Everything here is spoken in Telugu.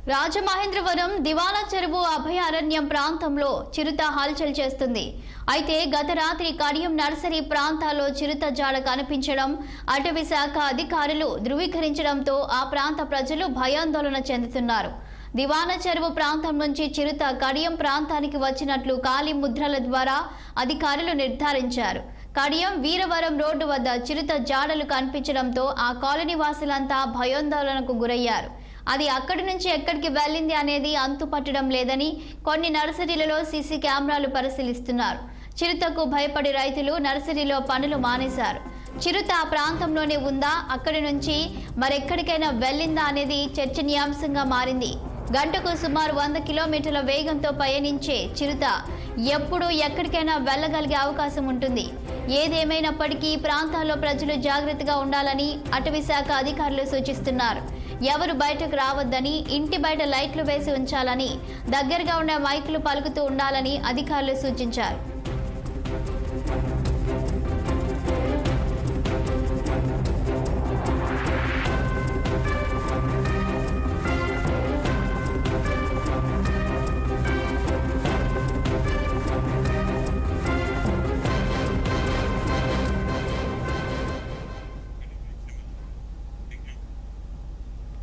రాజమహేంద్రవరం దివాలా చెరువు అభయారణ్యం ప్రాంతంలో చిరుత హల్చల్ చేస్తుంది. అయితే గత రాత్రి కడియం నర్సరీ ప్రాంతాల్లో చిరుత జాడ కనిపించడం అటవీ శాఖ అధికారులు ధృవీకరించడంతో ఆ ప్రాంత ప్రజలు భయాందోళన చెందుతున్నారు. దివాలా చెరువు ప్రాంతం నుంచి చిరుత కడియం ప్రాంతానికి వచ్చినట్లు ఖాళీ ముద్రల ద్వారా అధికారులు నిర్ధారించారు. కడియం వీరవరం రోడ్డు వద్ద చిరుత జాడలు కనిపించడంతో ఆ కాలనీ వాసులంతా భయాందోళనకు గురయ్యారు. అది అక్కడి నుంచి ఎక్కడికి వెళ్ళింది అనేది అంతుపట్టడం లేదని కొన్ని నర్సరీలలో సీసీ కెమెరాలు పరిశీలిస్తున్నారు. చిరుతకు భయపడి రైతులు నర్సరీలో పనులు మానేశారు. చిరుత ఆ ప్రాంతంలోనే ఉందా, అక్కడి నుంచి మరెక్కడికైనా వెళ్ళిందా అనేది చర్చనీయాంశంగా మారింది. గంటకు సుమారు 100 కిలోమీటర్ల వేగంతో పయనించే చిరుత ఎప్పుడు ఎక్కడికైనా వెళ్ళగలిగే అవకాశం ఉంటుంది. ఏదేమైనప్పటికీ ప్రాంతాల్లో ప్రజలు జాగ్రత్తగా ఉండాలని అటవీ శాఖ అధికారులు సూచిస్తున్నారు. ఎవరు బయటకు రావద్దని, ఇంటి బయట లైట్లు వేసి ఉంచాలని, దగ్గరగా ఉండే మైకులు పలుకుతూ ఉండాలని అధికారులు సూచించారు.